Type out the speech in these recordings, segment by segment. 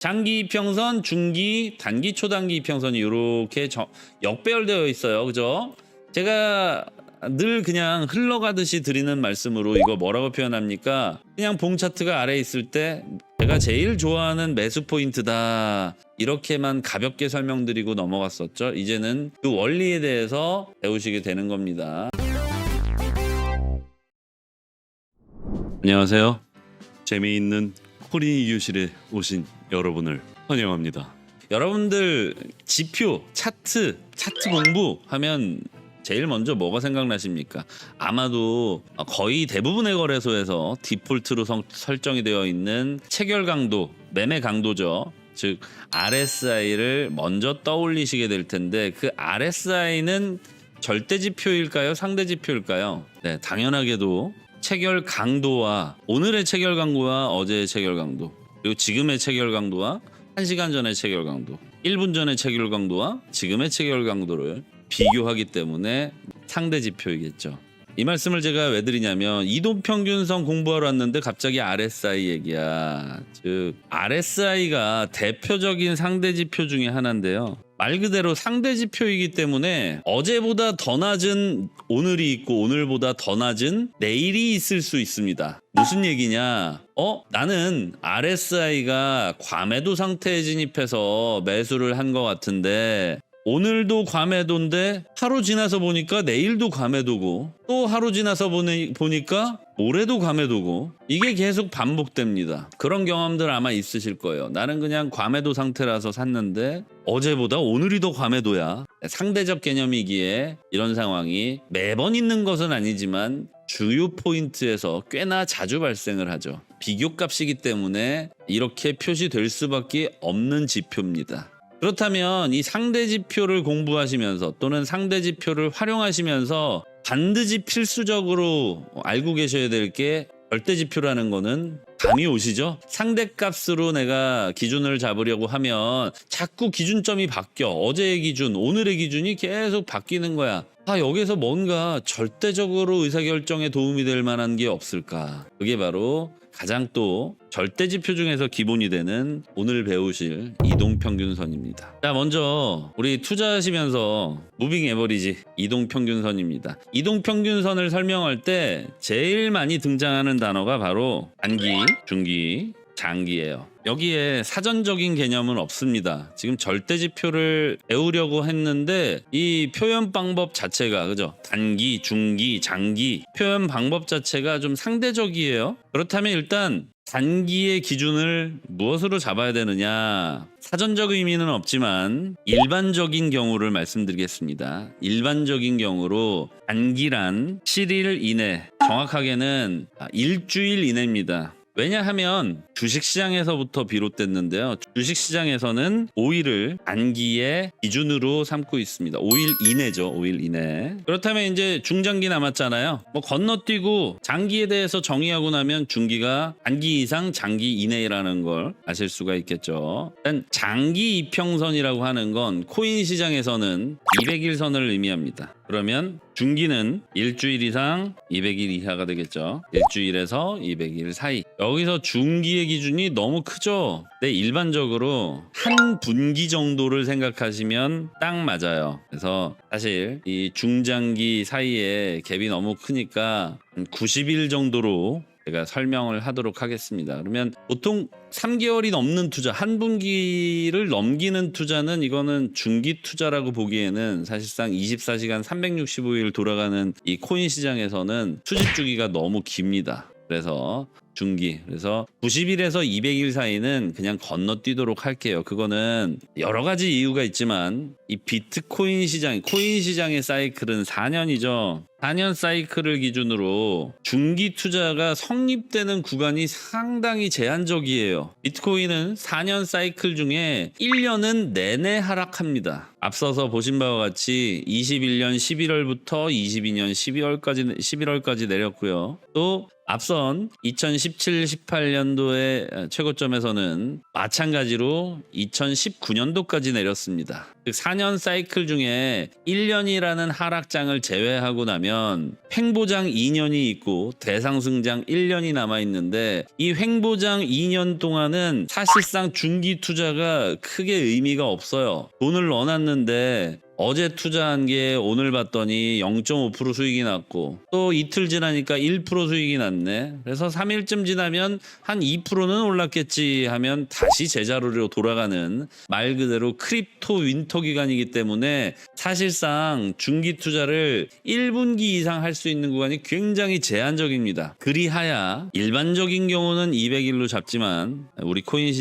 장기 이평선, 중기, 단기, 초단기 이평선이 이렇게 역배열되어 있어요. 그죠? 제가 늘 그냥 흘러가듯이 드리는 말씀으로 이거 뭐라고 표현합니까? 그냥 봉 차트가 아래에 있을 때 제가 제일 좋아하는 매수 포인트다. 이렇게만 가볍게 설명드리고 넘어갔었죠. 이제는 그 원리에 대해서 배우시게 되는 겁니다. 안녕하세요. 재미있는 코린 이교실에 오신 여러분을 환영합니다. 여러분들 지표, 차트 공부하면 제일 먼저 뭐가 생각나십니까? 아마도 거의 대부분의 거래소에서 디폴트로 설정이 되어 있는 체결 강도, 매매 강도죠. 즉 RSI를 먼저 떠올리시게 될 텐데, 그 RSI는 절대 지표일까요? 상대 지표일까요? 네, 당연하게도 체결 강도와 오늘의 체결 강도와 어제의 체결 강도, 그리고 지금의 체결 강도와 1시간 전의 체결 강도, 1분 전의 체결 강도와 지금의 체결 강도를 비교하기 때문에 상대 지표이겠죠. 이 말씀을 제가 왜 드리냐면, 이동평균선 공부하러 왔는데 갑자기 RSI 얘기야. 즉 RSI가 대표적인 상대 지표 중에 하나인데요. 말 그대로 상대 지표이기 때문에 어제보다 더 낮은 오늘이 있고 오늘보다 더 낮은 내일이 있을 수 있습니다. 무슨 얘기냐? 나는 RSI가 과매도 상태에 진입해서 매수를 한 것 같은데 오늘도 과매도인데 하루 지나서 보니까 내일도 과매도고, 또 하루 지나서 보니까 모레도 과매도고, 이게 계속 반복됩니다. 그런 경험들 아마 있으실 거예요. 나는 그냥 과매도 상태라서 샀는데 어제보다 오늘이 더 과매도야. 상대적 개념이기에 이런 상황이 매번 있는 것은 아니지만 주요 포인트에서 꽤나 자주 발생을 하죠. 비교값이기 때문에 이렇게 표시될 수밖에 없는 지표입니다. 그렇다면 이 상대 지표를 공부하시면서 또는 상대 지표를 활용하시면서 반드시 필수적으로 알고 계셔야 될 게, 절대 지표라는 거는 감이 오시죠? 상대값으로 내가 기준을 잡으려고 하면 자꾸 기준점이 바뀌어. 어제의 기준, 오늘의 기준이 계속 바뀌는 거야. 여기서 뭔가 절대적으로 의사결정에 도움이 될 만한 게 없을까? 그게 바로 가장 또 절대지표 중에서 기본이 되는 오늘 배우실 이동평균선입니다. 자, 먼저 우리 투자하시면서 무빙 에버리지 이동평균선입니다. 이동평균선을 설명할 때 제일 많이 등장하는 단어가 바로 단기, 중기, 장기예요. 여기에 사전적인 개념은 없습니다. 지금 절대지표를 배우려고 했는데 이 표현 방법 자체가, 그죠? 단기, 중기, 장기 표현 방법 자체가 좀 상대적이에요. 그렇다면 일단 단기의 기준을 무엇으로 잡아야 되느냐? 사전적 의미는 없지만 일반적인 경우를 말씀드리겠습니다. 일반적인 경우로 단기란 7일 이내, 정확하게는 일주일 이내입니다. 왜냐하면 주식시장에서부터 비롯됐는데요. 주식시장에서는 5일을 단기의 기준으로 삼고 있습니다. 5일 이내죠. 5일 이내. 그렇다면 이제 중장기 남았잖아요. 건너뛰고 장기에 대해서 정의하고 나면 중기가 단기 이상 장기 이내라는 걸 아실 수가 있겠죠. 일단 장기 이평선이라고 하는 건 코인 시장에서는 200일선을 의미합니다. 그러면 중기는 일주일 이상 200일 이하가 되겠죠. 일주일에서 200일 사이. 여기서 중기의 기준이 너무 크죠. 네, 일반적으로 한 분기 정도를 생각하시면 딱 맞아요. 그래서 사실 이 중장기 사이에 갭이 너무 크니까 90일 정도로 제가 설명을 하도록 하겠습니다. 그러면 보통 3개월이 넘는 투자, 한 분기를 넘기는 투자는 이거는 중기 투자라고 보기에는 사실상 24시간 365일 돌아가는 이 코인 시장에서는 수집 주기가 너무 깁니다. 그래서 중기, 그래서 90일에서 200일 사이는 그냥 건너뛰도록 할게요. 그거는 여러 가지 이유가 있지만 이 비트코인 시장, 코인 시장의 사이클은 4년이죠. 4년 사이클을 기준으로 중기 투자가 성립되는 구간이 상당히 제한적이에요. 비트코인은 4년 사이클 중에 1년은 내내 하락합니다. 앞서서 보신 바와 같이 21년 11월부터 22년 11월까지 내렸고요. 또 앞선 2017-18년도의 최고점에서는 마찬가지로 2019년도까지 내렸습니다. 즉 4년 사이클 중에 1년이라는 하락장을 제외하고 나면 횡보장 2년이 있고 대상승장 1년이 남아있는데 이 횡보장 2년 동안은 사실상 중기 투자가 크게 의미가 없어요. 돈을 넣어놨는데 어제 투자한 게 오늘 봤더니 0.5% 수익이 났고 또 이틀 지나니까 1% 수익이 났네. 그래서 3일쯤 지나면 한 2%는 올랐겠지 하면 다시 제자리로 돌아가는 말 그대로 크립토 윈터 기간이기 때문에 사실상 중기 투자를 1분기 이상 할 수 있는 구간이 굉장히 제한적입니다. 그리하야 일반적인 경우는 200일로 잡지만 우리 코인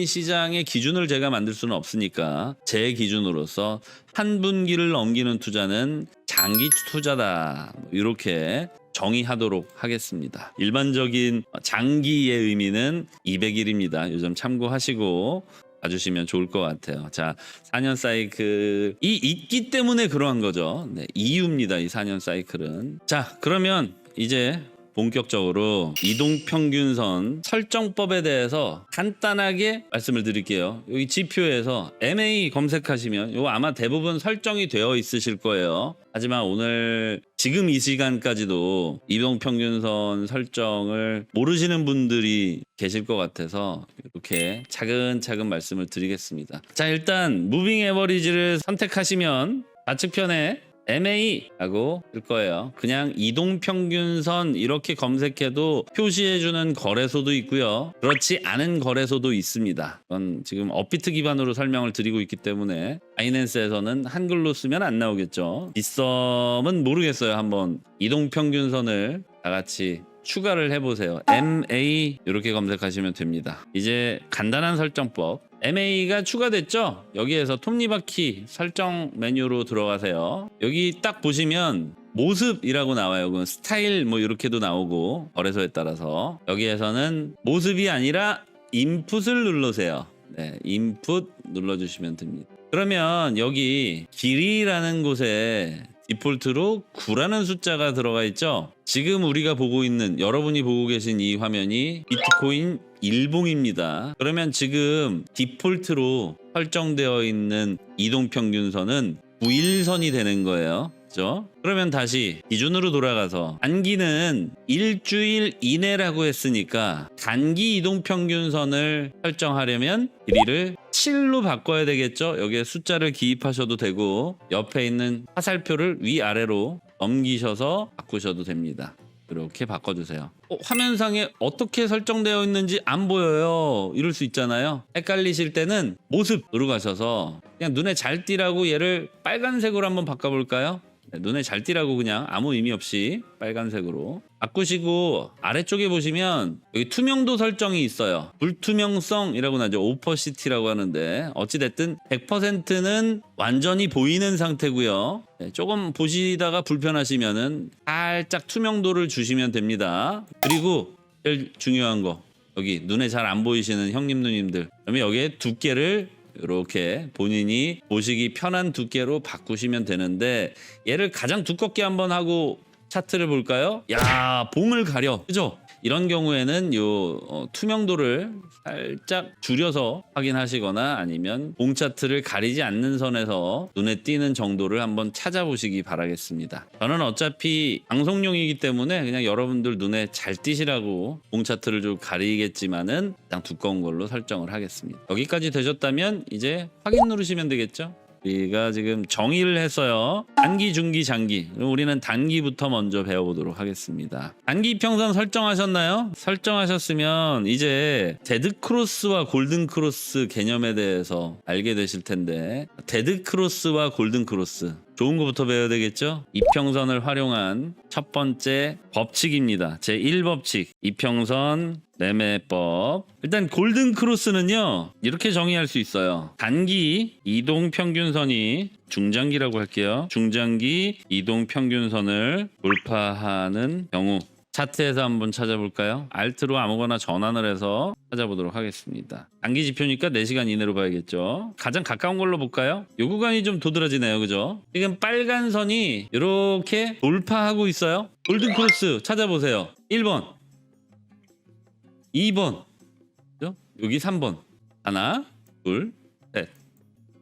시장의 기준을 제가 만들 수는 없으니까 제 기준으로서 한 분기를 넘기는 투자는 장기 투자다. 이렇게 정의하도록 하겠습니다. 일반적인 장기의 의미는 200일입니다. 요즘 참고하시고 봐주시면 좋을 것 같아요. 자, 4년 사이클이 있기 때문에 그러한 거죠. 네, 이유입니다. 이 4년 사이클은. 자, 그러면 이제 본격적으로 이동평균선 설정법에 대해서 간단하게 말씀을 드릴게요. 여기 지표에서 MA 검색하시면 이거 아마 대부분 설정이 되어 있으실 거예요. 하지만 오늘 지금 이 시간까지도 이동평균선 설정을 모르시는 분들이 계실 것 같아서 이렇게 차근차근 말씀을 드리겠습니다. 자, 일단 무빙 에버리지를 선택하시면 좌측편에 MA라고 뜰 거예요. 그냥 이동평균선 이렇게 검색해도 표시해주는 거래소도 있고요. 그렇지 않은 거래소도 있습니다. 그건 지금 업비트 기반으로 설명을 드리고 있기 때문에 바이낸스에서는 한글로 쓰면 안 나오겠죠. 빗썸은 모르겠어요. 한번 이동평균선을 다 같이 추가를 해보세요. MA 이렇게 검색하시면 됩니다. 이제 간단한 설정법. MA가 추가됐죠? 여기에서 톱니바퀴 설정 메뉴로 들어가세요. 여기 딱 보시면 모습이라고 나와요. 그건 스타일 뭐 이렇게도 나오고 거래소에 따라서 여기에서는 모습이 아니라 인풋을 누르세요. 네, 인풋 눌러주시면 됩니다. 그러면 여기 길이라는 곳에 디폴트로 9라는 숫자가 들어가 있죠. 지금 우리가 보고 있는 여러분이 보고 계신 이 화면이 비트코인 일봉입니다. 그러면 지금 디폴트로 설정되어 있는 이동평균선은 9일선이 되는 거예요. 그렇죠? 그러면 다시 기준으로 돌아가서 단기는 일주일 이내라고 했으니까 단기 이동평균선을 설정하려면 길이를 7로 바꿔야 되겠죠. 여기에 숫자를 기입하셔도 되고 옆에 있는 화살표를 위아래로 넘기셔서 바꾸셔도 됩니다. 이렇게 바꿔주세요. 화면상에 어떻게 설정되어 있는지 안 보여요. 이럴 수 있잖아요. 헷갈리실 때는 모습으로 가셔서 그냥 눈에 잘 띄라고 얘를 빨간색으로 한번 바꿔볼까요? 네, 눈에 잘 띄라고 그냥 아무 의미 없이 빨간색으로 바꾸시고 아래쪽에 보시면 여기 투명도 설정이 있어요. 불투명성이라고 나죠. 오퍼시티라고 하는데 어찌됐든 100%는 완전히 보이는 상태고요. 네, 조금 보시다가 불편하시면은 살짝 투명도를 주시면 됩니다. 그리고 제일 중요한 거 여기 눈에 잘 안 보이시는 형님 누님들 그러면 여기에 두께를 이렇게 본인이 보시기 편한 두께로 바꾸시면 되는데 얘를 가장 두껍게 한번 하고 차트를 볼까요? 야, 봉을 가려. 그죠? 이런 경우에는 요 투명도를 살짝 줄여서 확인하시거나 아니면 봉 차트를 가리지 않는 선에서 눈에 띄는 정도를 한번 찾아보시기 바라겠습니다. 저는 어차피 방송용이기 때문에 그냥 여러분들 눈에 잘 띄시라고 봉 차트를 좀 가리겠지만은 그냥 두꺼운 걸로 설정을 하겠습니다. 여기까지 되셨다면 이제 확인 누르시면 되겠죠? 우리가 지금 정의를 했어요. 단기, 중기, 장기. 그럼 우리는 단기부터 먼저 배워보도록 하겠습니다. 단기 이평선 설정하셨나요? 설정하셨으면 이제 데드크로스와 골든크로스 개념에 대해서 알게 되실 텐데 데드크로스와 골든크로스 좋은 것부터 배워야 되겠죠? 이평선을 활용한 첫 번째 법칙입니다. 제1법칙 이평선 매매법. 일단 골든크로스는요 이렇게 정의할 수 있어요. 단기 이동평균선이 중장기라고 할게요. 중장기 이동평균선을 돌파하는 경우 차트에서 한번 찾아볼까요? 알트로 아무거나 전환을 해서 찾아보도록 하겠습니다. 단기 지표니까 4시간 이내로 봐야겠죠. 가장 가까운 걸로 볼까요? 요 구간이 좀 도드라지네요. 그죠? 지금 빨간 선이 이렇게 돌파하고 있어요. 골든 크로스 찾아보세요. 1번 2번 그죠? 여기 3번 하나 둘 셋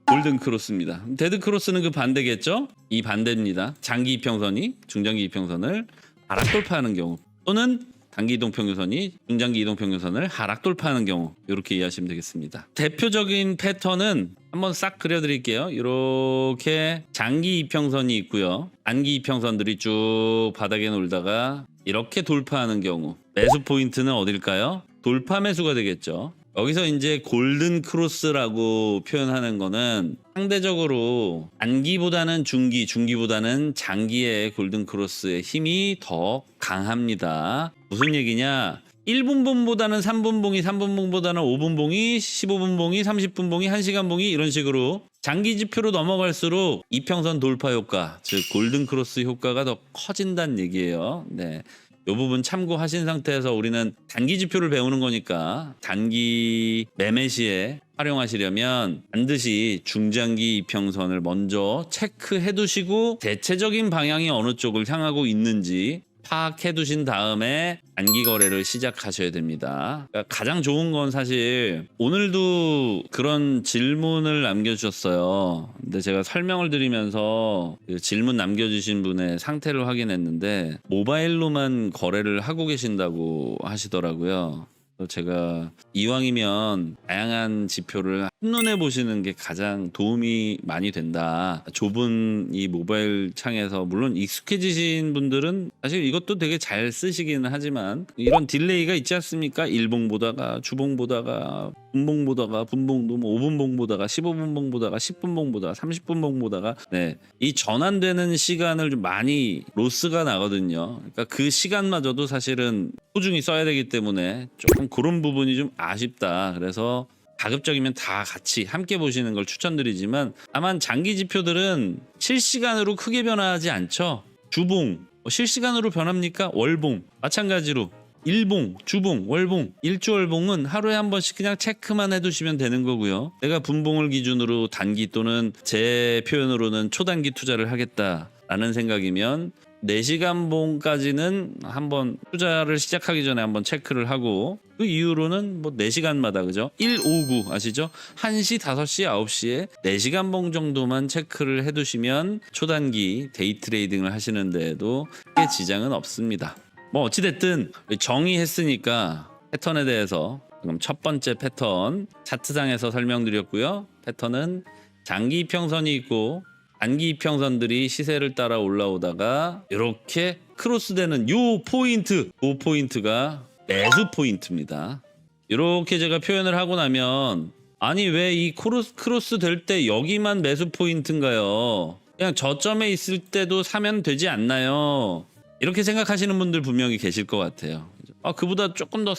골든 크로스입니다. 데드 크로스는 그 반대겠죠? 이 반대입니다. 장기 이평선이 중장기 이평선을 하락 돌파하는 경우 또는 단기 이동평균선이 중장기 이동평균선을 하락 돌파하는 경우 이렇게 이해하시면 되겠습니다. 대표적인 패턴은 한번 싹 그려드릴게요. 이렇게 장기 이평선이 있고요. 단기 이평선들이 쭉 바닥에 놀다가 이렇게 돌파하는 경우 매수 포인트는 어딜까요? 돌파 매수가 되겠죠. 여기서 이제 골든 크로스라고 표현하는 거는 상대적으로 단기보다는 중기, 중기보다는 장기의 골든 크로스의 힘이 더 강합니다. 무슨 얘기냐? 1분봉보다는 3분봉이, 3분봉보다는 5분봉이, 15분봉이, 30분봉이, 1시간 봉이 이런 식으로 장기 지표로 넘어갈수록 이평선 돌파 효과, 즉 골든 크로스 효과가 더 커진다는 얘기예요. 네. 이 부분 참고하신 상태에서 우리는 단기 지표를 배우는 거니까 단기 매매 시에 활용하시려면 반드시 중장기 이평선을 먼저 체크해 두시고 대체적인 방향이 어느 쪽을 향하고 있는지 파악해 두신 다음에 단기 거래를 시작하셔야 됩니다. 그러니까 가장 좋은 건 사실 오늘도 그런 질문을 남겨주셨어요. 근데 제가 설명을 드리면서 그 질문 남겨주신 분의 상태를 확인했는데 모바일로만 거래를 하고 계신다고 하시더라고요. 제가 이왕이면 다양한 지표를 한눈에 보시는 게 가장 도움이 많이 된다. 좁은 이 모바일 창에서 물론 익숙해지신 분들은 사실 이것도 되게 잘 쓰시기는 하지만 이런 딜레이가 있지 않습니까? 일봉 보다가 주봉 보다가 분봉 보다가 분봉도 뭐 5분봉 보다가 15분봉 보다가 10분봉 보다가 30분봉 보다가 네. 이 전환되는 시간을 좀 많이 로스가 나거든요. 그러니까 그 시간마저도 사실은 소중히 써야 되기 때문에 조금 그런 부분이 좀 아쉽다. 그래서 가급적이면 다 같이 함께 보시는 걸 추천드리지만 다만 장기 지표들은 실시간으로 크게 변화하지 않죠. 주봉 실시간으로 변합니까? 월봉 마찬가지로 일봉, 주봉, 월봉, 일주월봉은 하루에 한 번씩 그냥 체크만 해두시면 되는 거고요. 내가 분봉을 기준으로 단기 또는 제 표현으로는 초단기 투자를 하겠다라는 생각이면 4시간 봉까지는 한번 투자를 시작하기 전에 한번 체크를 하고 그 이후로는 뭐 4시간마다 그죠? 159 아시죠? 1시, 5시, 9시에 4시간 봉 정도만 체크를 해두시면 초단기 데이 트레이딩을 하시는 데에도 크게 지장은 없습니다. 뭐 어찌됐든 정의했으니까 패턴에 대해서 지금 첫 번째 패턴 차트상에서 설명드렸고요. 패턴은 장기 이평선이 있고 단기 이평선들이 시세를 따라 올라오다가 이렇게 크로스되는 요 포인트가 매수 포인트입니다. 이렇게 제가 표현을 하고 나면 아니 왜 이 크로스 될 때 여기만 매수 포인트인가요? 그냥 저점에 있을 때도 사면 되지 않나요? 이렇게 생각하시는 분들 분명히 계실 것 같아요. 그보다 조금 더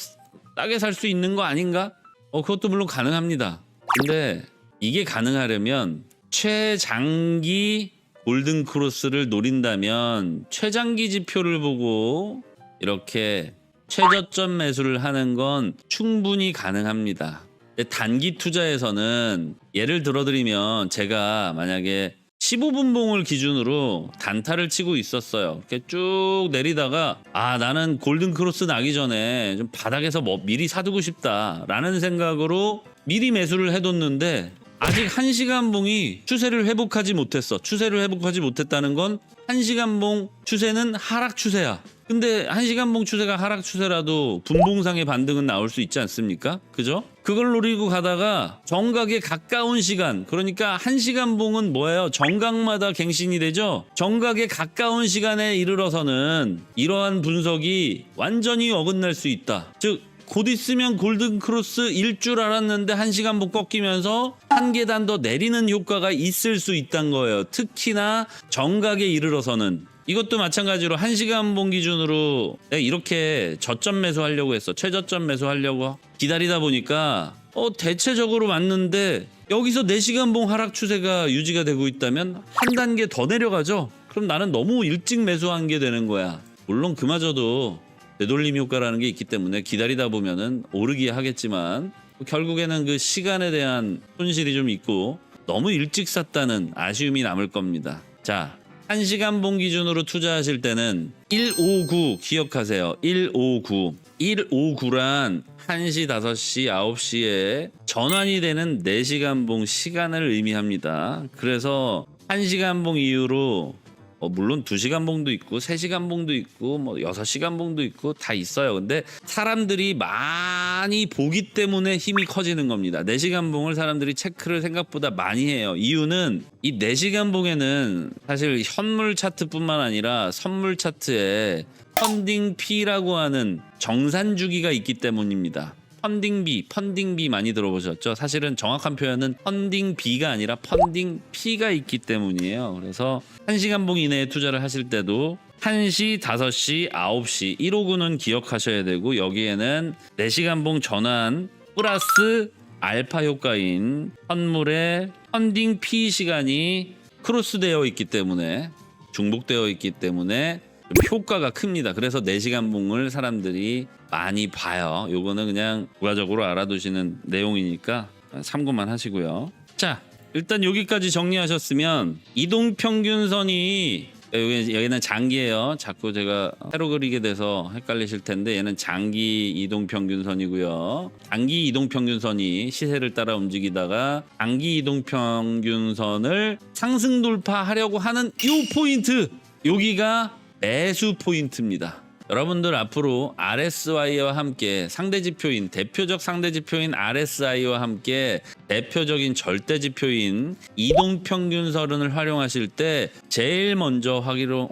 싸게 살 수 있는 거 아닌가? 그것도 물론 가능합니다. 근데 이게 가능하려면 최장기 골든 크로스를 노린다면 최장기 지표를 보고 이렇게 최저점 매수를 하는 건 충분히 가능합니다. 근데 단기 투자에서는 예를 들어드리면 제가 만약에 15분봉을 기준으로 단타를 치고 있었어요. 이렇게 쭉 내리다가 나는 골든 크로스 나기 전에 좀 바닥에서 뭐 미리 사두고 싶다라는 생각으로 미리 매수를 해뒀는데 아직 1시간 봉이 추세를 회복하지 못했어. 추세를 회복하지 못했다는 건 1시간 봉 추세는 하락 추세야. 근데 1시간 봉 추세가 하락 추세라도 분봉상의 반등은 나올 수 있지 않습니까? 그죠? 그걸 노리고 가다가 정각에 가까운 시간, 그러니까 1시간 봉은 뭐예요? 정각마다 갱신이 되죠? 정각에 가까운 시간에 이르러서는 이러한 분석이 완전히 어긋날 수 있다. 즉 곧 있으면 골든 크로스일 줄 알았는데 1시간 봉 꺾이면서 한 계단 더 내리는 효과가 있을 수 있다는 거예요. 특히나 정각에 이르러서는. 이것도 마찬가지로 1시간 봉 기준으로 내가 이렇게 저점 매수하려고 했어. 최저점 매수하려고 기다리다 보니까 대체적으로 맞는데 여기서 4시간 봉 하락 추세가 유지가 되고 있다면 한 단계 더 내려가죠. 그럼 나는 너무 일찍 매수한 게 되는 거야. 물론 그마저도 되돌림 효과라는 게 있기 때문에 기다리다 보면은 오르기 하겠지만 결국에는 그 시간에 대한 손실이 좀 있고 너무 일찍 샀다는 아쉬움이 남을 겁니다. 자, 1시간봉 기준으로 투자하실 때는 159 기억하세요. 159. 159란 1시, 5시, 9시에 전환이 되는 4시간봉 시간을 의미합니다. 그래서 1시간봉 이후로 물론 2시간봉도 있고 3시간봉도 있고 뭐 6시간봉도 있고 다 있어요. 근데 사람들이 많이 보기 때문에 힘이 커지는 겁니다. 4시간봉을 사람들이 체크를 생각보다 많이 해요. 이유는 이 4시간봉에는 사실 현물 차트뿐만 아니라 선물 차트에 펀딩 P라고 하는 정산 주기가 있기 때문입니다. 펀딩비 많이 들어보셨죠? 사실은 정확한 표현은 펀딩비가 아니라 펀딩 P가 있기 때문이에요. 그래서 1시간봉 이내에 투자를 하실 때도 1시, 5시, 9시 159는 기억하셔야 되고 여기에는 4시간봉 전환 플러스 알파 효과인 선물의 펀딩 P 시간이 크로스되어 있기 때문에 중복되어 있기 때문에 효과가 큽니다. 그래서 4시간봉을 사람들이 많이 봐요. 요거는 그냥 부가적으로 알아두시는 내용이니까 참고만 하시고요. 자, 일단 여기까지 정리하셨으면 이동평균선이 여기는 장기예요. 자꾸 제가 세로 그리게 돼서 헷갈리실 텐데 얘는 장기 이동평균선이고요. 장기 이동평균선이 시세를 따라 움직이다가 장기 이동평균선을 상승 돌파하려고 하는 이 포인트, 여기가 매수 포인트입니다. 여러분들 앞으로 RSI와 함께 상대지표인 대표적 상대지표인 RSI와 함께 대표적인 절대지표인 이동평균선을 활용하실 때 제일 먼저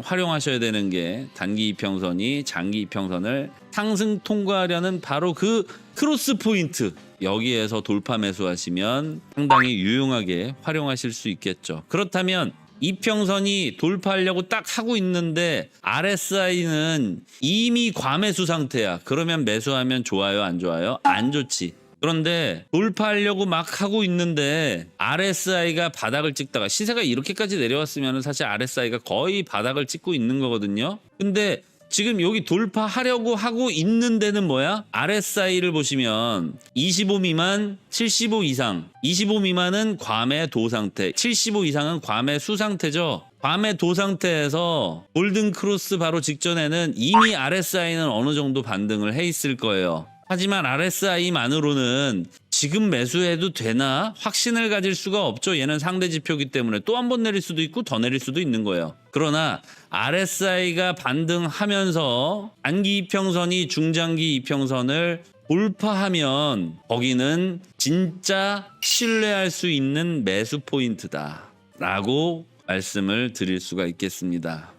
활용하셔야 되는 게 단기 이평선이 장기 이평선을 상승 통과하려는 바로 그 크로스 포인트, 여기에서 돌파 매수하시면 상당히 유용하게 활용하실 수 있겠죠. 그렇다면 이평선이 돌파하려고 딱 하고 있는데 RSI는 이미 과매수 상태야. 그러면 매수하면 좋아요, 안 좋아요? 안 좋지. 그런데 돌파하려고 막 하고 있는데 RSI가 바닥을 찍다가 시세가 이렇게까지 내려왔으면 사실 RSI가 거의 바닥을 찍고 있는 거거든요. 근데 지금 여기 돌파하려고 하고 있는 데는 뭐야? RSI를 보시면 25 미만, 75 이상. 25 미만은 과매도 상태, 75 이상은 과매수 상태죠. 과매도 상태에서 골든 크로스 바로 직전에는 이미 RSI는 어느 정도 반등을 해 있을 거예요. 하지만 RSI만으로는 지금 매수해도 되나 확신을 가질 수가 없죠. 얘는 상대 지표이기 때문에 또 한 번 내릴 수도 있고 더 내릴 수도 있는 거예요. 그러나 RSI가 반등하면서 단기 이평선이 중장기 이평선을 돌파하면 거기는 진짜 신뢰할 수 있는 매수 포인트다 라고 말씀을 드릴 수가 있겠습니다.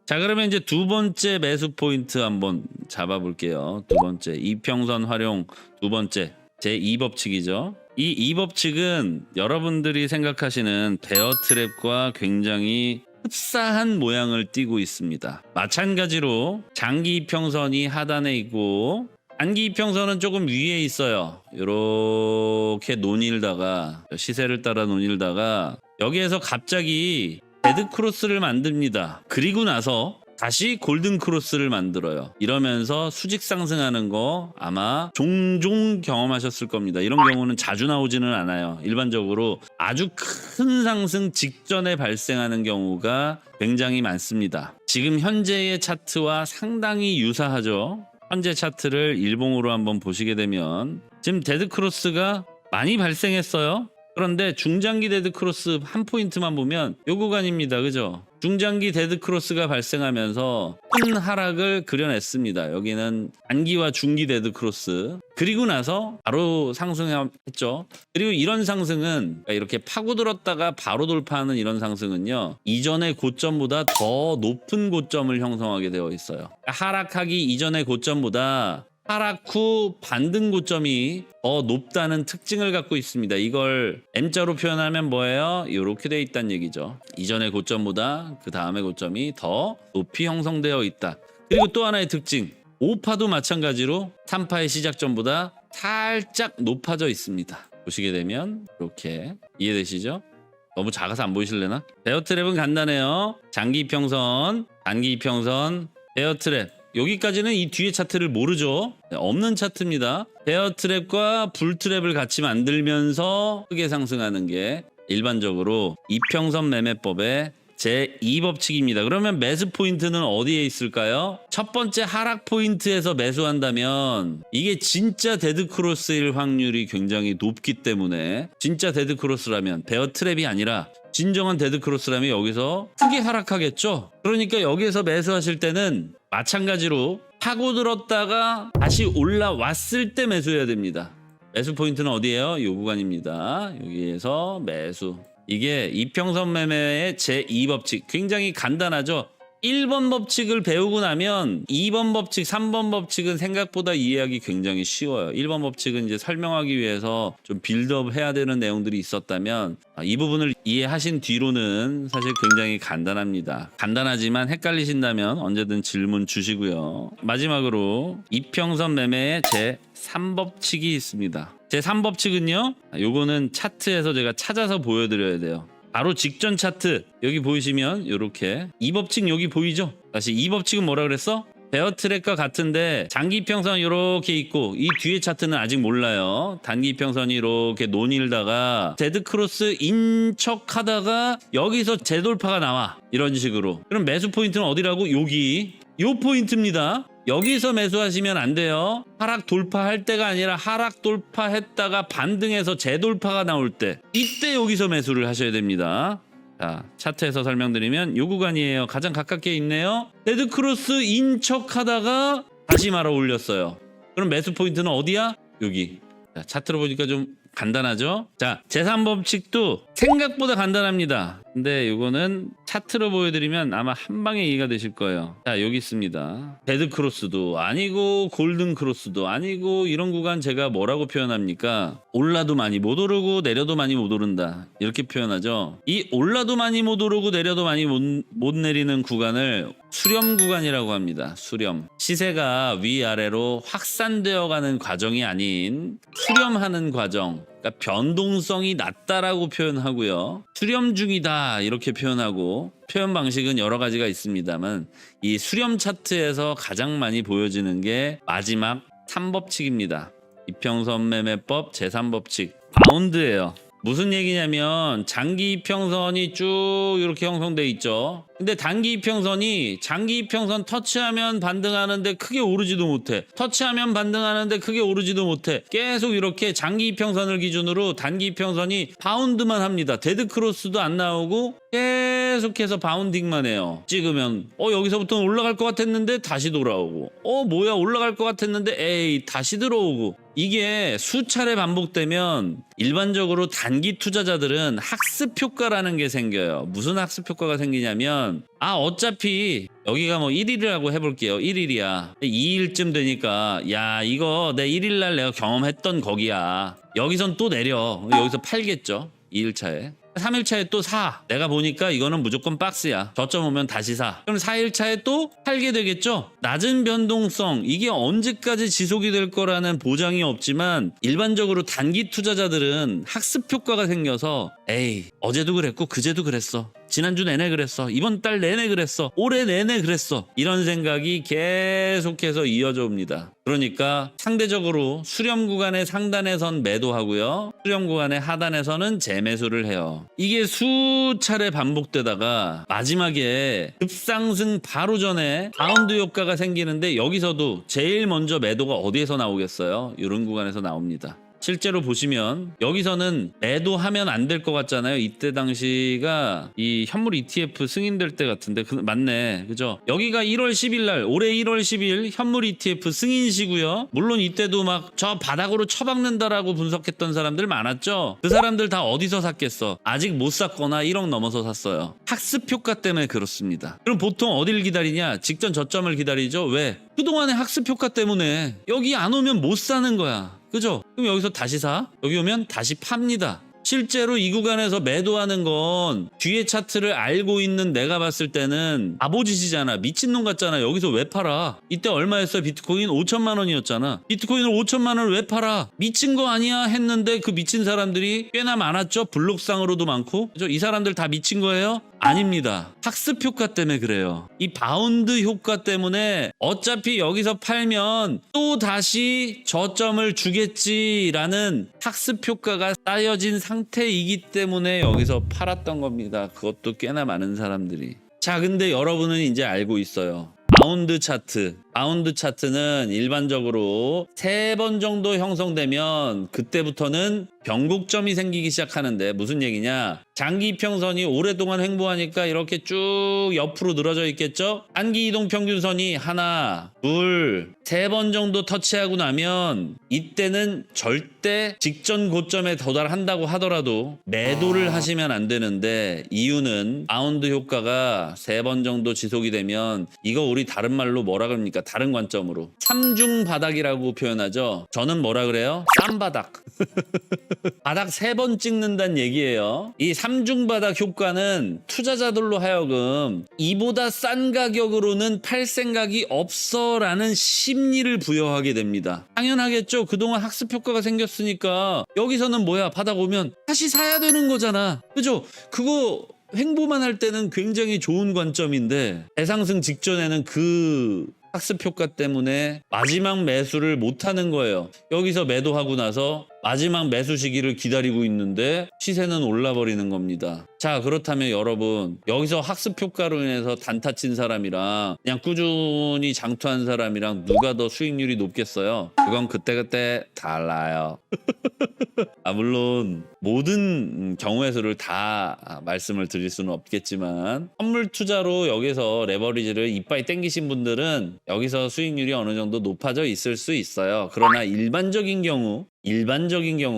자, 그러면 이제 두 번째 매수 포인트 한번 잡아볼게요. 두 번째 이평선 활용, 두 번째 제 2법칙이죠. 이 2법칙은 여러분들이 생각하시는 베어 트랩과 굉장히 흡사한 모양을 띠고 있습니다. 마찬가지로 장기 이평선이 하단에 있고 단기 이평선은 조금 위에 있어요. 이렇게 논일다가 시세를 따라 논일다가 여기에서 갑자기 데드 크로스를 만듭니다. 그리고 나서 다시 골든 크로스를 만들어요. 이러면서 수직 상승하는 거 아마 종종 경험하셨을 겁니다. 이런 경우는 자주 나오지는 않아요. 일반적으로 아주 큰 상승 직전에 발생하는 경우가 굉장히 많습니다. 지금 현재의 차트와 상당히 유사하죠. 현재 차트를 일봉으로 한번 보시게 되면 지금 데드 크로스가 많이 발생했어요. 그런데 중장기 데드 크로스 한 포인트만 보면 요 구간입니다. 그죠? 중장기 데드 크로스가 발생하면서 큰 하락을 그려냈습니다. 여기는 단기와 중기 데드 크로스. 그리고 나서 바로 상승했죠. 그리고 이런 상승은 이렇게 파고들었다가 바로 돌파하는 이런 상승은요. 이전의 고점보다 더 높은 고점을 형성하게 되어 있어요. 하락하기 이전의 고점보다 하락 후 반등 고점이 더 높다는 특징을 갖고 있습니다. 이걸 M자로 표현하면 뭐예요? 이렇게 돼 있다는 얘기죠. 이전의 고점보다 그 다음의 고점이 더 높이 형성되어 있다. 그리고 또 하나의 특징, 5파도 마찬가지로 3파의 시작점보다 살짝 높아져 있습니다. 보시게 되면 이렇게 이해되시죠? 너무 작아서 안 보이실래나? 베어 트랩은 간단해요. 장기 이평선, 단기 이평선, 베어 트랩. 여기까지는 이 뒤에 차트를 모르죠. 네, 없는 차트입니다. 베어 트랩과 불 트랩을 같이 만들면서 크게 상승하는 게 일반적으로 이평선 매매법의 제2법칙입니다. 그러면 매수 포인트는 어디에 있을까요? 첫 번째 하락 포인트에서 매수한다면 이게 진짜 데드크로스일 확률이 굉장히 높기 때문에, 진짜 데드크로스라면, 베어 트랩이 아니라 진정한 데드크로스라면 여기서 크게 하락하겠죠. 그러니까 여기에서 매수하실 때는 마찬가지로 파고들었다가 다시 올라왔을 때 매수해야 됩니다. 매수 포인트는 어디예요? 이 구간입니다. 여기에서 매수. 이게 이평선 매매의 제2법칙. 굉장히 간단하죠. 1번 법칙을 배우고 나면 2번 법칙, 3번 법칙은 생각보다 이해하기 굉장히 쉬워요. 1번 법칙은 이제 설명하기 위해서 좀 빌드업 해야 되는 내용들이 있었다면 이 부분을 이해하신 뒤로는 사실 굉장히 간단합니다. 간단하지만 헷갈리신다면 언제든 질문 주시고요. 마지막으로 이평선 매매의 제3법칙이 있습니다. 제3법칙은요, 요거는 차트에서 제가 찾아서 보여드려야 돼요. 바로 직전 차트 여기 보이시면 이렇게 이 법칙 여기 보이죠? 다시 이 법칙은 뭐라 그랬어? 베어 트랙과 같은데 장기 이평선 이렇게 있고 이 뒤에 차트는 아직 몰라요. 단기 이평선이 이렇게 논일다가 데드크로스 인척하다가 여기서 재돌파가 나와. 이런 식으로. 그럼 매수 포인트는 어디라고? 여기. 요 포인트입니다. 여기서 매수하시면 안 돼요. 하락 돌파할 때가 아니라 하락 돌파했다가 반등해서 재돌파가 나올 때, 이때 여기서 매수를 하셔야 됩니다. 자, 차트에서 설명드리면 요 구간이에요. 가장 가깝게 있네요. 데드크로스 인척하다가 다시 말아 올렸어요. 그럼 매수 포인트는 어디야? 여기. 자, 차트로 보니까 좀 간단하죠? 자, 제3법칙도 생각보다 간단합니다. 근데 이거는 차트로 보여드리면 아마 한 방에 이해가 되실 거예요. 자, 여기 있습니다. 데드크로스도 아니고 골든크로스도 아니고 이런 구간 제가 뭐라고 표현합니까? 올라도 많이 못 오르고 내려도 많이 못 오른다. 이렇게 표현하죠. 이 올라도 많이 못 오르고 내려도 많이 못 내리는 구간을 수렴 구간이라고 합니다. 수렴. 시세가 위아래로 확산되어 가는 과정이 아닌 수렴하는 과정. 그러니까 변동성이 낮다라고 표현하고요. 수렴 중이다 이렇게 표현하고, 표현 방식은 여러 가지가 있습니다만 이 수렴 차트에서 가장 많이 보여지는 게 마지막 3법칙입니다. 이평선 매매법 제3법칙. 바운드예요. 무슨 얘기냐면 장기 이평선이 쭉 이렇게 형성돼 있죠. 근데 단기 이평선이 장기 이평선 터치하면 반등하는데 크게 오르지도 못해. 터치하면 반등하는데 크게 오르지도 못해. 계속 이렇게 장기 이평선을 기준으로 단기 이평선이 바운드만 합니다. 데드크로스도 안 나오고 계속해서 바운딩만 해요. 찍으면 여기서부터 올라갈 것 같았는데 다시 돌아오고, 뭐야 올라갈 것 같았는데 에이 다시 들어오고. 이게 수차례 반복되면 일반적으로 단기 투자자들은 학습 효과라는 게 생겨요. 무슨 학습 효과가 생기냐면, 어차피 여기가 뭐 1일이라고 해볼게요. 1일이야. 2일쯤 되니까 야 이거 내 1일날 내가 경험했던 거기야. 여기선 또 내려. 여기서 팔겠죠. 2일차에. 3일차에 또 사. 내가 보니까 이거는 무조건 박스야. 저점 오면 다시 사. 그럼 4일차에 또 팔게 되겠죠. 낮은 변동성, 이게 언제까지 지속이 될 거라는 보장이 없지만 일반적으로 단기 투자자들은 학습 효과가 생겨서 에이 어제도 그랬고 그제도 그랬어. 지난주 내내 그랬어. 이번 달 내내 그랬어. 올해 내내 그랬어. 이런 생각이 계속해서 이어져 옵니다. 그러니까 상대적으로 수렴 구간의 상단에선 매도하고요. 수렴 구간의 하단에서는 재매수를 해요. 이게 수차례 반복되다가 마지막에 급상승 바로 전에 바운드 효과가 생기는데, 여기서도 제일 먼저 매도가 어디에서 나오겠어요? 이런 구간에서 나옵니다. 실제로 보시면 여기서는 매도하면 안 될 것 같잖아요. 이때 당시가 이 현물 ETF 승인될 때 같은데 맞네. 그죠? 여기가 1월 10일 날, 올해 1월 10일 현물 ETF 승인시고요. 물론 이때도 막 저 바닥으로 처박는다라고 분석했던 사람들 많았죠. 그 사람들 다 어디서 샀겠어? 아직 못 샀거나 1억 넘어서 샀어요. 학습 효과 때문에 그렇습니다. 그럼 보통 어딜 기다리냐? 직전 저점을 기다리죠. 왜? 그동안의 학습 효과 때문에 여기 안 오면 못 사는 거야. 그죠? 그럼 여기서 다시 사. 여기 오면 다시 팝니다. 실제로 이 구간에서 매도하는 건 뒤에 차트를 알고 있는 내가 봤을 때는 바보짓이잖아. 미친놈 같잖아. 여기서 왜 팔아? 이때 얼마였어요? 비트코인 5천만 원이었잖아. 비트코인을 5천만 원을 왜 팔아? 미친 거 아니야? 했는데 그 미친 사람들이 꽤나 많았죠. 블록상으로도 많고. 그죠? 이 사람들 다 미친 거예요? 아닙니다. 학습 효과 때문에 그래요. 이 바운드 효과 때문에 어차피 여기서 팔면 또 다시 저점을 주겠지라는 학습 효과가 쌓여진 상태이기 때문에 여기서 팔았던 겁니다. 그것도 꽤나 많은 사람들이. 자, 근데 여러분은 이제 알고 있어요. 바운드 차트. 바운드 차트는 일반적으로 3번 정도 형성되면 그때부터는 변곡점이 생기기 시작하는데 무슨 얘기냐? 장기 이평선이 오랫동안 횡보하니까 이렇게 쭉 옆으로 늘어져 있겠죠? 단기 이동 평균선이 하나, 둘, 3번 정도 터치하고 나면 이때는 절대 직전 고점에 도달한다고 하더라도 매도를 하시면 안 되는데 이유는 바운드 효과가 3번 정도 지속이 되면 이거 우리 다른 말로 뭐라 그럽니까? 다른 관점으로 삼중 바닥이라고 표현하죠. 저는 뭐라 그래요? 쌈 바닥. 바닥 3번 찍는다는 얘기예요. 이 삼중 바닥 효과는 투자자들로 하여금 이보다 싼 가격으로는 팔 생각이 없어라는 심리를 부여하게 됩니다. 당연하겠죠. 그동안 학습 효과가 생겼으니까 여기서는 뭐야? 바닥 오면 다시 사야 되는 거잖아. 그죠? 그거 횡보만 할 때는 굉장히 좋은 관점인데 대상승 직전에는 그 학습 효과 때문에 마지막 매수를 못하는 거예요. 여기서 매도하고 나서 마지막 매수 시기를 기다리고 있는데 시세는 올라버리는 겁니다. 자, 그렇다면 여러분 여기서 학습 효과로 인해서 단타 친 사람이랑 그냥 꾸준히 장투한 사람이랑 누가 더 수익률이 높겠어요? 그건 그때그때 달라요. 물론 모든 경우의 수를 다 말씀을 드릴 수는 없겠지만 선물 투자로 여기서 레버리지를 이빠이 땡기신 분들은 여기서 수익률이 어느 정도 높아져 있을 수 있어요. 그러나 일반적인 경우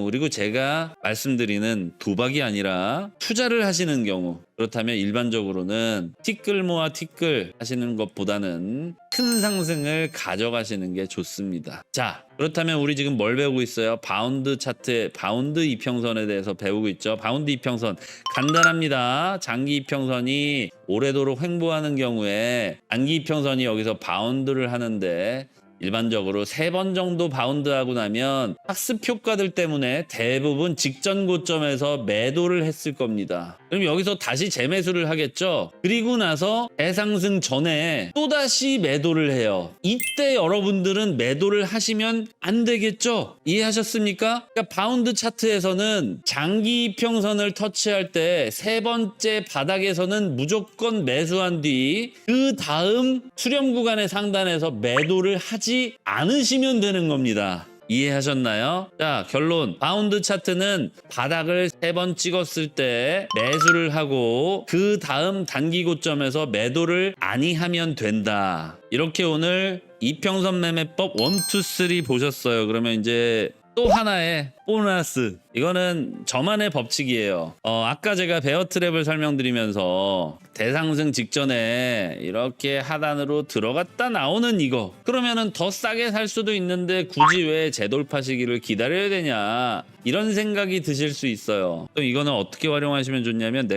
그리고 제가 말씀드리는 도박이 아니라 투자를 하시는 경우 그렇다면 일반적으로는 티끌 모아 티끌 하시는 것보다는 큰 상승을 가져가시는 게 좋습니다. 자, 그렇다면 우리 지금 뭘 배우고 있어요? 바운드 차트의 바운드 이평선에 대해서 배우고 있죠. 바운드 이평선 간단합니다. 장기 이평선이 오래도록 횡보하는 경우에 단기 이평선이 여기서 바운드를 하는데 일반적으로 3번 정도 바운드하고 나면 학습 효과들 때문에 대부분 직전 고점에서 매도를 했을 겁니다. 그럼 여기서 다시 재매수를 하겠죠? 그리고 나서 대상승 전에 또다시 매도를 해요. 이때 여러분들은 매도를 하시면 안 되겠죠? 이해하셨습니까? 그러니까 바운드 차트에서는 장기 이평선을 터치할 때 3번째 바닥에서는 무조건 매수한 뒤 그 다음 수렴 구간의 상단에서 매도를 하지 않으시면 되는 겁니다. 이해하셨나요? 자, 결론. 바운드 차트는 바닥을 3번 찍었을 때 매수를 하고 그 다음 단기 고점에서 매도를 아니하면 된다. 이렇게 오늘 이평선 매매법 1, 2, 3 보셨어요. 그러면 이제 또 하나의 보너스. 이거는 저만의 법칙이에요. 아까 제가 베어 트랩을 설명드리면서 대상승 직전에 이렇게 하단으로 들어갔다 나오는 이거. 그러면은 더 싸게 살 수도 있는데 굳이 왜 재돌파 시기를 기다려야 되냐. 이런 생각이 드실 수 있어요. 또 이거는 어떻게 활용하시면 좋냐면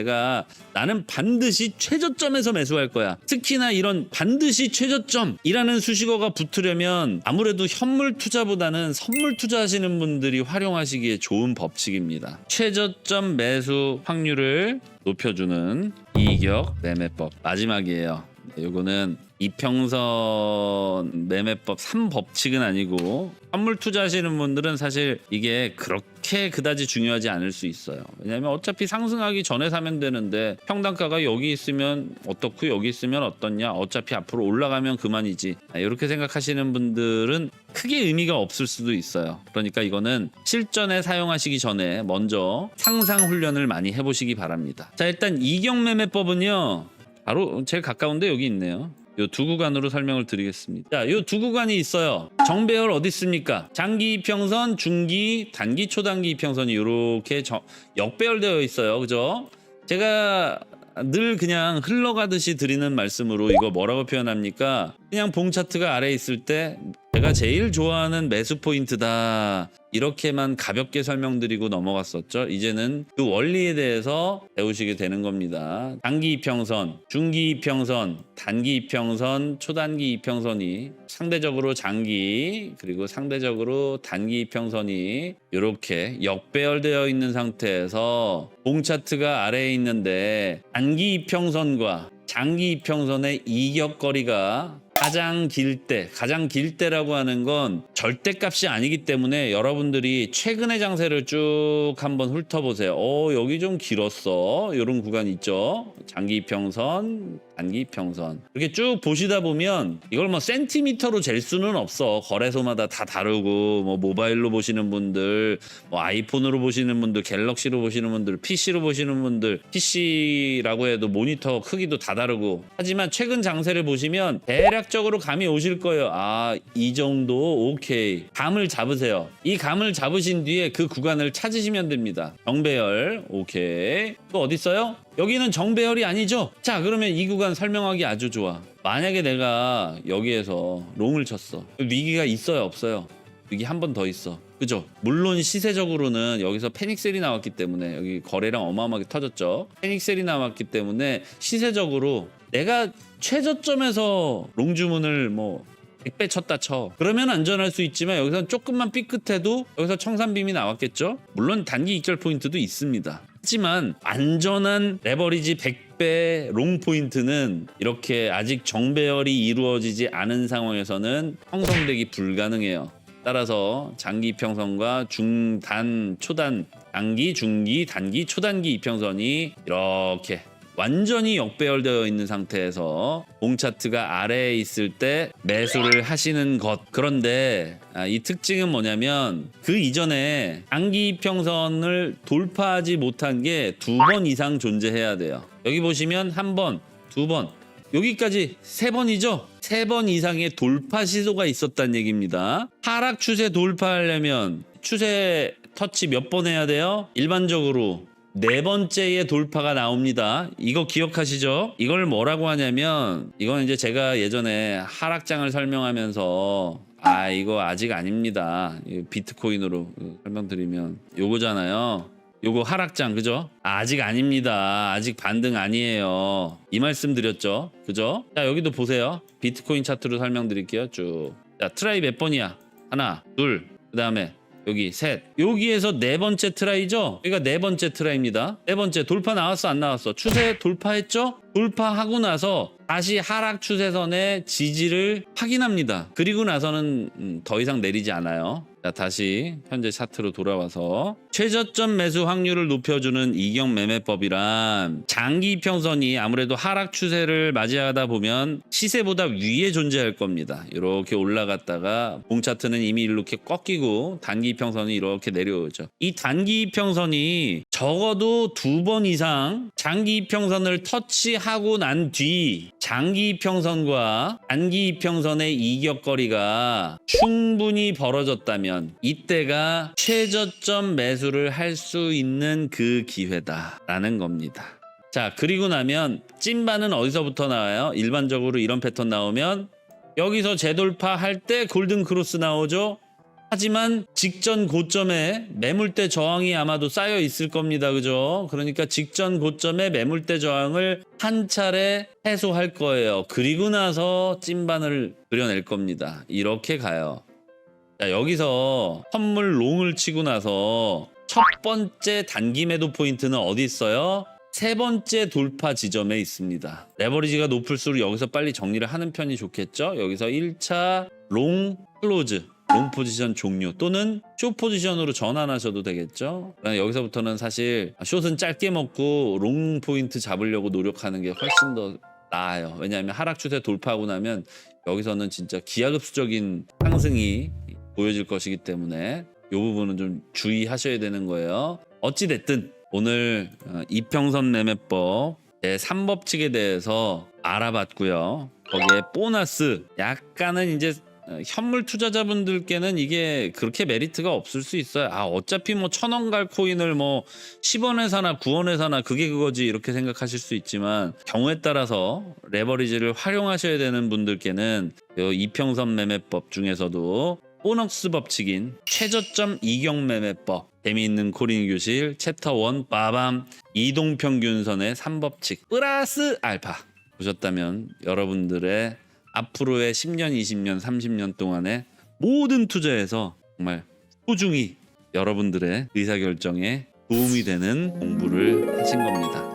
나는 반드시 최저점에서 매수할 거야. 특히나 이런 반드시 최저점이라는 수식어가 붙으려면 아무래도 현물 투자보다는 선물 투자하시는 분들이 활용하시기에 좋은 법칙입니다. 최저점 매수 확률을 높여주는 이격 매매법 마지막이에요. 이거는 이평선 매매법 3법칙은 아니고 선물 투자하시는 분들은 사실 이게 그렇게 그다지 중요하지 않을 수 있어요. 왜냐하면 어차피 상승하기 전에 사면 되는데 평단가가 여기 있으면 어떻고 여기 있으면 어떻냐, 어차피 앞으로 올라가면 그만이지, 이렇게 생각하시는 분들은 크게 의미가 없을 수도 있어요. 그러니까 이거는 실전에 사용하시기 전에 먼저 상상 훈련을 많이 해보시기 바랍니다. 자, 일단 이격 매매법은요, 바로 제일 가까운데 여기 있네요. 요 두 구간으로 설명을 드리겠습니다. 자, 요 두 구간이 있어요. 정배열 어디 있습니까? 장기 이평선, 중기, 단기, 초단기 이평선이 이렇게 역배열되어 있어요. 그죠? 제가 늘 그냥 흘러가듯이 드리는 말씀으로 이거 뭐라고 표현합니까? 그냥 봉 차트가 아래에 있을 때 제가 제일 좋아하는 매수 포인트다. 이렇게만 가볍게 설명드리고 넘어갔었죠. 이제는 그 원리에 대해서 배우시게 되는 겁니다. 단기 이평선, 중기 이평선, 단기 이평선, 초단기 이평선이 상대적으로 장기 그리고 상대적으로 단기 이평선이 이렇게 역배열되어 있는 상태에서 봉 차트가 아래에 있는데 단기 이평선과 장기 이평선의 이격거리가 가장 길 때라고 하는 건 절대값이 아니기 때문에 여러분들이 최근의 장세를 쭉 한번 훑어보세요. 여기 좀 길었어. 이런 구간 있죠. 장기 이평선, 단기 이평선. 이렇게 쭉 보시다 보면 이걸 뭐 센티미터로 잴 수는 없어. 거래소마다 다 다르고 뭐 모바일로 보시는 분들, 뭐 아이폰으로 보시는 분들, 갤럭시로 보시는 분들, PC로 보시는 분들, PC라고 해도 모니터 크기도 다 다르고. 하지만 최근 장세를 보시면 대략적으로 감이 오실 거예요. 이 정도 오케이. 감을 잡으세요. 이 감을 잡으신 뒤에 그 구간을 찾으시면 됩니다. 정배열 오케이. 또 어디 있어요? 여기는 정배열이 아니죠? 자, 그러면 이 구간 설명하기 아주 좋아. 만약에 내가 여기에서 롱을 쳤어. 위기가 있어요, 없어요? 위기 한 번 더 있어. 그죠? 물론 시세적으로는 여기서 패닉셀이 나왔기 때문에 여기 거래량 어마어마하게 터졌죠. 패닉셀이 나왔기 때문에 시세적으로 내가 최저점에서 롱 주문을 뭐 100배 쳤다 쳐. 그러면 안전할 수 있지만 여기서 조금만 삐끗해도 여기서 청산빔이 나왔겠죠? 물론 단기 익절 포인트도 있습니다. 하지만 안전한 레버리지 100배 롱 포인트는 이렇게 아직 정배열이 이루어지지 않은 상황에서는 형성되기 불가능해요. 따라서 장기 이평선과 중단, 초단, 단기, 중기, 단기, 초단기 이평선이 이렇게 완전히 역배열되어 있는 상태에서 봉 차트가 아래에 있을 때 매수를 하시는 것. 그런데 이 특징은 뭐냐면 그 이전에 단기 이평선을 돌파하지 못한 게 2번 이상 존재해야 돼요. 여기 보시면 1번, 2번, 여기까지 3번이죠? 3번 이상의 돌파 시도가 있었다는 얘기입니다. 하락 추세 돌파하려면 추세 터치 몇 번 해야 돼요? 일반적으로 4번째의 돌파가 나옵니다. 이거 기억하시죠? 이걸 뭐라고 하냐면 이건 이제 제가 예전에 하락장을 설명하면서 이거 아직 아닙니다. 비트코인으로 설명드리면 요거잖아요. 요거 하락장 그죠? 아직 아닙니다. 아직 반등 아니에요. 이 말씀 드렸죠? 그죠? 자, 여기도 보세요. 비트코인 차트로 설명드릴게요. 쭉. 자, 트라이 몇 번이야? 하나, 둘, 그 다음에 여기 셋. 여기에서 4번째 트라이죠? 여기가 4번째 트라이입니다. 4번째 돌파 나왔어 안 나왔어? 추세 돌파했죠? 돌파하고 나서 다시 하락 추세선의 지지를 확인합니다. 그리고 나서는 더 이상 내리지 않아요. 자, 다시 현재 차트로 돌아와서 최저점 매수 확률을 높여주는 이격 매매법이란 장기 이평선이 아무래도 하락 추세를 맞이하다 보면 시세보다 위에 존재할 겁니다. 이렇게 올라갔다가 봉 차트는 이미 이렇게 꺾이고 단기 이평선이 이렇게 내려오죠. 이 단기 이평선이 적어도 2번 이상 장기 이평선을 터치하고 난 뒤 장기 이평선과 단기 이평선의 이격거리가 충분히 벌어졌다면 이때가 최저점 매수를 할 수 있는 그 기회다라는 겁니다. 자, 그리고 나면 찐바는 어디서부터 나와요? 일반적으로 이런 패턴 나오면 여기서 재돌파할 때 골든 크로스 나오죠? 하지만 직전 고점에 매물대 저항이 아마도 쌓여 있을 겁니다. 그죠? 그러니까 직전 고점에 매물대 저항을 한 차례 해소할 거예요. 그리고 나서 찐반을 그려낼 겁니다. 이렇게 가요. 자, 여기서 선물 롱을 치고 나서 첫 번째 단기 매도 포인트는 어디 있어요? 3번째 돌파 지점에 있습니다. 레버리지가 높을수록 여기서 빨리 정리를 하는 편이 좋겠죠? 여기서 1차 롱 클로즈. 롱 포지션 종료 또는 숏 포지션으로 전환하셔도 되겠죠. 여기서부터는 사실 숏은 짧게 먹고 롱 포인트 잡으려고 노력하는 게 훨씬 더 나아요. 왜냐하면 하락 추세 돌파하고 나면 여기서는 진짜 기하급수적인 상승이 보여질 것이기 때문에 이 부분은 좀 주의하셔야 되는 거예요. 어찌됐든 오늘 이평선 매매법 제3법칙에 대해서 알아봤고요. 거기에 보너스 약간은 이제 현물 투자자분들께는 이게 그렇게 메리트가 없을 수 있어요. 어차피 뭐 1,000원 갈 코인을 뭐 10원에 사나 9원에 사나 그게 그거지 이렇게 생각하실 수 있지만 경우에 따라서 레버리지를 활용하셔야 되는 분들께는 이평선 매매법 중에서도 보너스 법칙인 최저점 이격 매매법, 재미있는 코린 교실 챕터 1 빠밤 이동평균선의 3법칙 플러스 알파 보셨다면 여러분들의 앞으로의 10년, 20년, 30년 동안의 모든 투자에서 정말 소중히 여러분들의 의사결정에 도움이 되는 공부를 하신 겁니다.